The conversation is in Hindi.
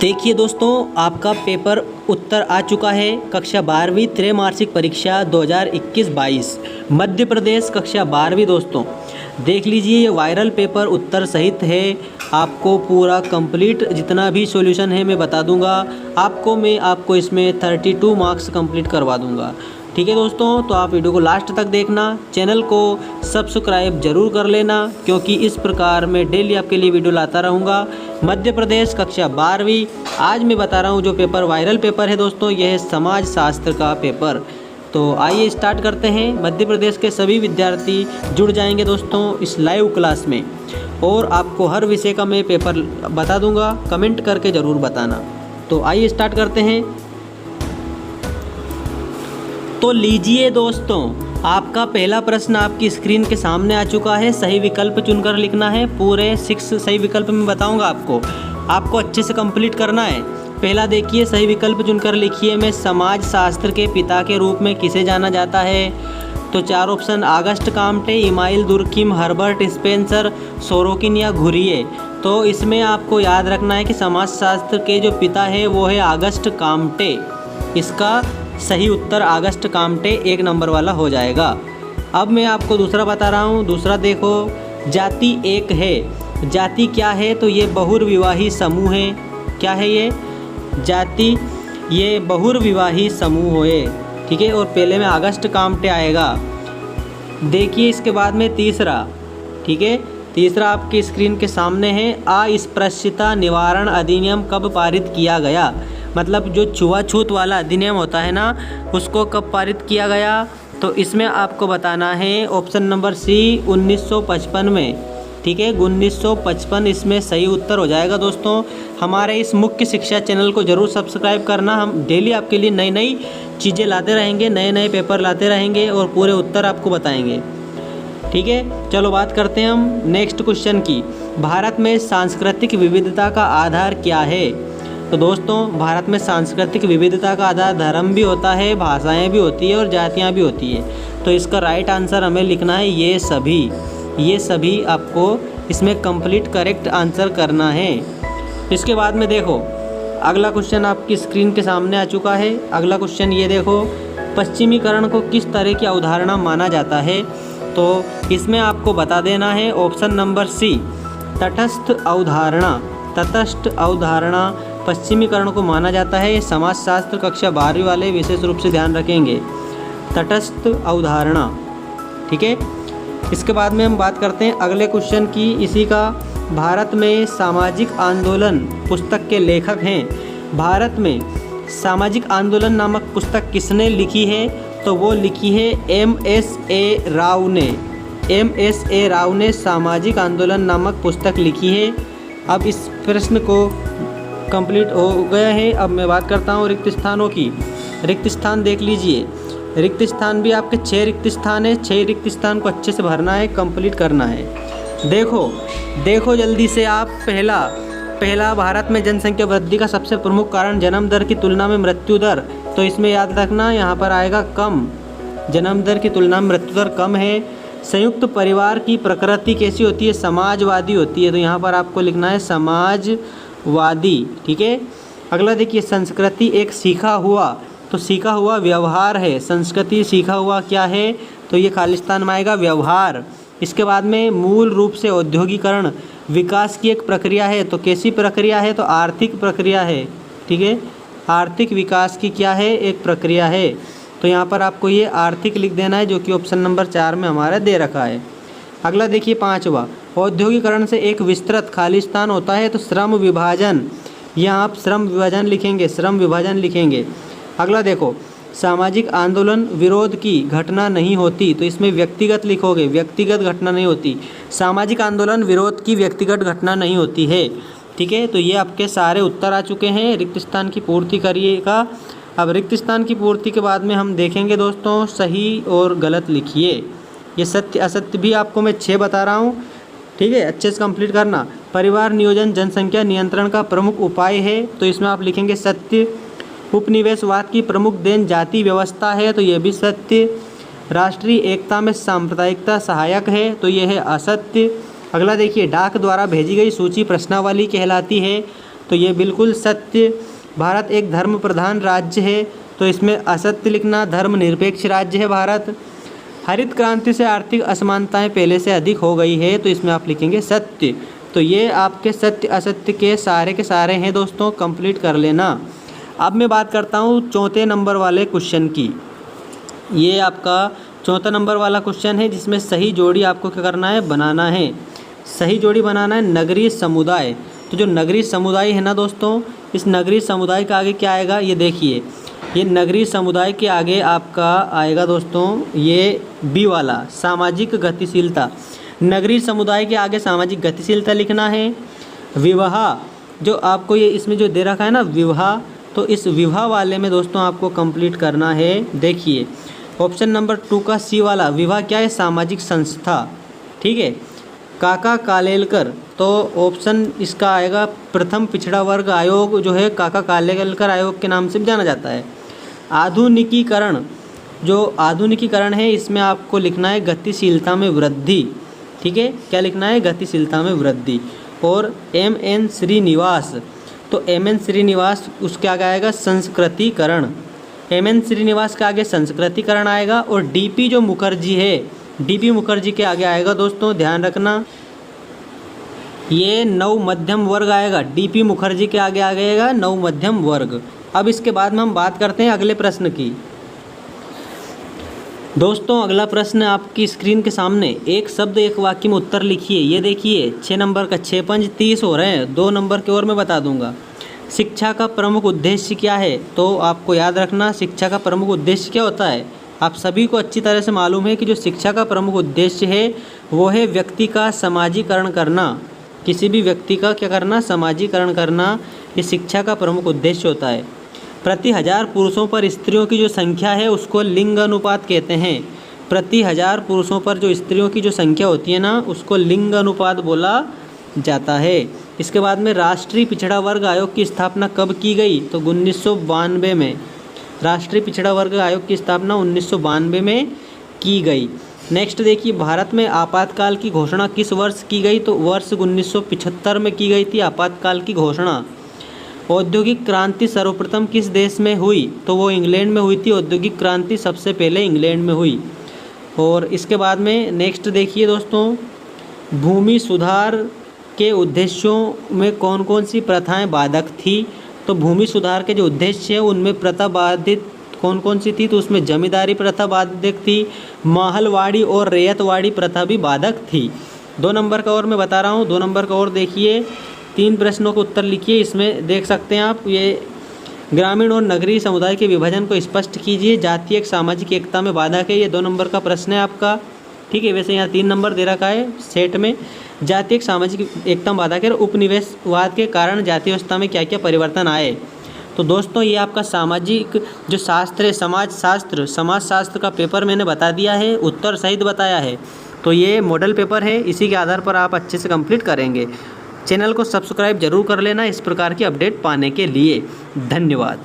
देखिए दोस्तों, आपका पेपर उत्तर आ चुका है। कक्षा 12वीं त्रैमासिक परीक्षा 2021-22 मध्य प्रदेश कक्षा 12वीं। दोस्तों देख लीजिए, ये वायरल पेपर उत्तर सहित है। आपको पूरा कंप्लीट जितना भी सॉल्यूशन है मैं बता दूंगा। मैं आपको इसमें 32 मार्क्स कंप्लीट करवा दूंगा। ठीक है दोस्तों, तो आप वीडियो को लास्ट तक देखना, चैनल को सब्सक्राइब जरूर कर लेना, क्योंकि इस प्रकार मैं डेली आपके लिए वीडियो लाता रहूँगा। मध्य प्रदेश कक्षा 12वीं, आज मैं बता रहा हूँ जो पेपर वायरल पेपर है दोस्तों, यह है समाज शास्त्र का पेपर। तो आइए स्टार्ट करते हैं। मध्य प्रदेश के सभी विद्यार्थी जुड़ जाएंगे दोस्तों इस लाइव क्लास में, और आपको हर विषय का मैं पेपर बता दूंगा। कमेंट करके ज़रूर बताना। तो आइए स्टार्ट करते हैं। तो लीजिए दोस्तों, आपका पहला प्रश्न आपकी स्क्रीन के सामने आ चुका है। सही विकल्प चुनकर लिखना है। पूरे 6 सही विकल्प मैं बताऊंगा आपको अच्छे से कंप्लीट करना है। पहला देखिए, सही विकल्प चुनकर लिखिए, मैं समाज शास्त्र के पिता के रूप में किसे जाना जाता है। तो 4 option, Auguste Comte, Emile Durkheim, Herbert Spencer, Sorokin या घुरिये। तो इसमें आपको याद रखना है कि समाज शास्त्र के जो पिता है वो है आगस्ट काम्टे। इसका सही उत्तर आगस्ट काम्टे 1 नंबर वाला हो जाएगा। अब मैं आपको दूसरा बता रहा हूँ। दूसरा देखो, जाति एक है। जाति क्या है? तो ये बहुविवाही समूह है। क्या है ये? जाति ये बहुविवाही समूह है। ठीक है, और पहले में आगस्ट काम्टे आएगा। देखिए इसके बाद में तीसरा, ठीक है, तीसरा आपकी स्क्रीन के सामने है। अस्पृश्यता निवारण अधिनियम कब पारित किया गया? मतलब जो छुआछूत वाला अधिनियम होता है ना, उसको कब पारित किया गया? तो इसमें आपको बताना है ऑप्शन नंबर सी, 1955 में। ठीक है, 1955 इसमें सही उत्तर हो जाएगा। दोस्तों हमारे इस मुख्य शिक्षा चैनल को ज़रूर सब्सक्राइब करना। हम डेली आपके लिए नई नई चीज़ें लाते रहेंगे, नए नए पेपर लाते रहेंगे और पूरे उत्तर आपको बताएंगे। ठीक है, चलो बात करते हैं हम नेक्स्ट क्वेश्चन की। भारत में सांस्कृतिक विविधता का आधार क्या है? तो दोस्तों भारत में सांस्कृतिक विविधता का आधार धर्म भी होता है, भाषाएं भी होती है और जातियां भी होती है। तो इसका राइट आंसर हमें लिखना है ये सभी आपको इसमें कंप्लीट करेक्ट आंसर करना है। इसके बाद में देखो, अगला क्वेश्चन आपकी स्क्रीन के सामने आ चुका है। अगला क्वेश्चन ये देखो, पश्चिमीकरण को किस तरह की अवधारणा माना जाता है? तो इसमें आपको बता देना है ऑप्शन नंबर सी, तटस्थ अवधारणा पश्चिमीकरण को माना जाता है। समाज शास्त्र कक्षा 12वीं वाले विशेष रूप से ध्यान रखेंगे, तटस्थ अवधारणा। ठीक है, इसके बाद में हम बात करते हैं अगले क्वेश्चन की। इसी का, भारत में सामाजिक आंदोलन पुस्तक के लेखक हैं। भारत में सामाजिक आंदोलन नामक पुस्तक किसने लिखी है? तो वो लिखी है M.S.A. राव ने। M.S.A. राव ने सामाजिक आंदोलन नामक पुस्तक लिखी है। अब इस प्रश्न को कंप्लीट हो गया है। अब मैं बात करता हूँ रिक्त स्थानों की। रिक्त स्थान देख लीजिए, रिक्त स्थान भी आपके 6 रिक्त स्थान है। 6 रिक्त स्थान को अच्छे से भरना है, कंप्लीट करना है। देखो जल्दी से आप। पहला भारत में जनसंख्या वृद्धि का सबसे प्रमुख कारण जन्म दर की तुलना में मृत्यु दर। तो इसमें याद रखना, यहाँ पर आएगा कम। जन्म दर की तुलना में मृत्यु दर कम है। संयुक्त परिवार की प्रकृति कैसी होती है? समाजवादी होती है। तो यहाँ पर आपको लिखना है समाजवादी। ठीक है, अगला देखिए, संस्कृति एक सीखा हुआ, तो सीखा हुआ व्यवहार है। संस्कृति सीखा हुआ क्या है? तो ये खालिस्तान में आएगा, व्यवहार। इसके बाद में मूल रूप से औद्योगिकरण विकास की एक प्रक्रिया है। तो कैसी प्रक्रिया है? तो आर्थिक प्रक्रिया है। ठीक है, आर्थिक विकास की क्या है? एक प्रक्रिया है। तो यहाँ पर आपको ये आर्थिक लिख देना है, जो कि ऑप्शन नंबर 4 में हमारा दे रखा है। अगला देखिए, 5वां, औद्योगिकरण से एक विस्तृत खालिस्तान होता है। तो श्रम विभाजन, यहाँ आप श्रम विभाजन लिखेंगे। अगला देखो, सामाजिक आंदोलन विरोध की घटना नहीं होती। तो इसमें व्यक्तिगत लिखोगे, व्यक्तिगत घटना नहीं होती। सामाजिक आंदोलन विरोध की व्यक्तिगत घटना नहीं होती है। ठीक है, तो ये आपके सारे उत्तर आ चुके हैं। रिक्त स्थान की पूर्ति करिएगा। अब रिक्त स्थान की पूर्ति के बाद में हम देखेंगे दोस्तों, सही और गलत लिखिए। ये सत्य असत्य भी आपको मैं 6 बता रहा हूँ। ठीक है, अच्छे से कंप्लीट करना। परिवार नियोजन जनसंख्या नियंत्रण का प्रमुख उपाय है। तो इसमें आप लिखेंगे सत्य। उपनिवेशवाद की प्रमुख देन जाति व्यवस्था है। तो यह भी सत्य। राष्ट्रीय एकता में सांप्रदायिकता सहायक है। तो यह है असत्य। अगला देखिए, डाक द्वारा भेजी गई सूची प्रश्नावली कहलाती है। तो ये बिल्कुल सत्य। भारत एक धर्म प्रधान राज्य है, तो इसमें असत्य लिखना। धर्मनिरपेक्ष राज्य है भारत। हरित क्रांति से आर्थिक असमानताएं पहले से अधिक हो गई है, तो इसमें आप लिखेंगे सत्य। तो ये आपके सत्य असत्य के सारे हैं दोस्तों, कंप्लीट कर लेना। अब मैं बात करता हूँ चौथे नंबर वाले क्वेश्चन की। ये आपका चौथा नंबर वाला क्वेश्चन है, जिसमें सही जोड़ी आपको क्या करना है, बनाना है। सही जोड़ी बनाना है नगरीय समुदाय। तो जो नगरीय समुदाय है ना दोस्तों, इस नगरीय समुदाय का आगे क्या आएगा, ये देखिए। ये नगरीय समुदाय के आगे आपका आएगा दोस्तों ये बी वाला, सामाजिक गतिशीलता। नगरीय समुदाय के आगे सामाजिक गतिशीलता लिखना है। विवाह, जो आपको ये इसमें जो दे रखा है ना विवाह, तो इस विवाह वाले में दोस्तों आपको कंप्लीट करना है। देखिए ऑप्शन नंबर 2 का सी वाला, विवाह क्या है, सामाजिक संस्था। ठीक है। काका कालेलकर, तो ऑप्शन इसका आएगा प्रथम पिछड़ा वर्ग आयोग, जो है काका कालेलकर आयोग के नाम से भी जाना जाता है। आधुनिकीकरण, जो आधुनिकीकरण है इसमें आपको लिखना है गतिशीलता में वृद्धि। ठीक है, क्या लिखना है, गतिशीलता में वृद्धि। और एम.एन. श्रीनिवास, तो एम.एन. श्रीनिवास उसके आगे आएगा संस्कृतिकरण। एम.एन. श्रीनिवास के आगे संस्कृतिकरण आएगा। और डी.पी. जो मुखर्जी है, डी.पी. मुखर्जी के आगे आएगा दोस्तों, ध्यान रखना, ये नव मध्यम वर्ग आएगा। डी.पी. मुखर्जी के आगे आ गएगा नव मध्यम वर्ग। अब इसके बाद में हम बात करते हैं अगले प्रश्न की। दोस्तों अगला प्रश्न आपकी स्क्रीन के सामने, एक शब्द एक वाक्य में उत्तर लिखिए। ये देखिए 6 नंबर का, 6 पंच 30 हो रहे हैं, 2 नंबर की ओर मैं बता दूंगा। शिक्षा का प्रमुख उद्देश्य क्या है, तो आपको याद रखना शिक्षा का प्रमुख उद्देश्य क्या होता है। आप सभी को अच्छी तरह से मालूम है कि जो शिक्षा का प्रमुख उद्देश्य है वो है व्यक्ति का समाजीकरण करना। किसी भी व्यक्ति का क्या करना, समाजीकरण करना, ये शिक्षा का प्रमुख उद्देश्य होता है। प्रति 1000 पुरुषों पर स्त्रियों की जो संख्या है उसको लिंग अनुपात कहते हैं। प्रति 1000 पुरुषों पर जो स्त्रियों की जो संख्या होती है ना, उसको लिंग अनुपात बोला जाता है। इसके बाद में राष्ट्रीय पिछड़ा वर्ग आयोग की स्थापना कब की गई, तो 1992 में। राष्ट्रीय पिछड़ा वर्ग आयोग की स्थापना 1992 में की गई। नेक्स्ट देखिए, भारत में आपातकाल की घोषणा किस वर्ष की गई, तो वर्ष 1975 में की गई थी आपातकाल की घोषणा। औद्योगिक क्रांति सर्वप्रथम किस देश में हुई, तो वो इंग्लैंड में हुई थी। औद्योगिक क्रांति सबसे पहले इंग्लैंड में हुई। और इसके बाद में नेक्स्ट देखिए दोस्तों, भूमि सुधार के उद्देश्यों में कौन कौन सी प्रथाएं बाधक थी, तो भूमि सुधार के जो उद्देश्य है उनमें प्रथा बाधित कौन कौन सी थी, तो उसमें जमींदारी प्रथा बाधक थी, महलवाड़ी और रैयतवाड़ी प्रथा भी बाधक थी। 2 नंबर का और मैं बता रहा हूँ, 2 नंबर का और देखिए, 3 प्रश्नों को उत्तर लिखिए। इसमें देख सकते हैं आप, ये ग्रामीण और नगरीय समुदाय के विभाजन को स्पष्ट कीजिए, जातीय एक सामाजिक एकता में बाधक है। ये 2 नंबर का प्रश्न है आपका। ठीक है, वैसे यहाँ 3 नंबर दे रखा है सेट में। जातीय एक सामाजिक एकता में बाधक है। उपनिवेशवाद के कारण जातीय व्यवस्था में क्या क्या परिवर्तन आए। तो दोस्तों ये आपका सामाजिक जो शास्त्र है, समाज शास्त्र का पेपर मैंने बता दिया है, उत्तर सहित बताया है। तो ये मॉडल पेपर है, इसी के आधार पर आप अच्छे से कंप्लीट करेंगे। चैनल को सब्सक्राइब जरूर कर लेना इस प्रकार की अपडेट पाने के लिए। धन्यवाद।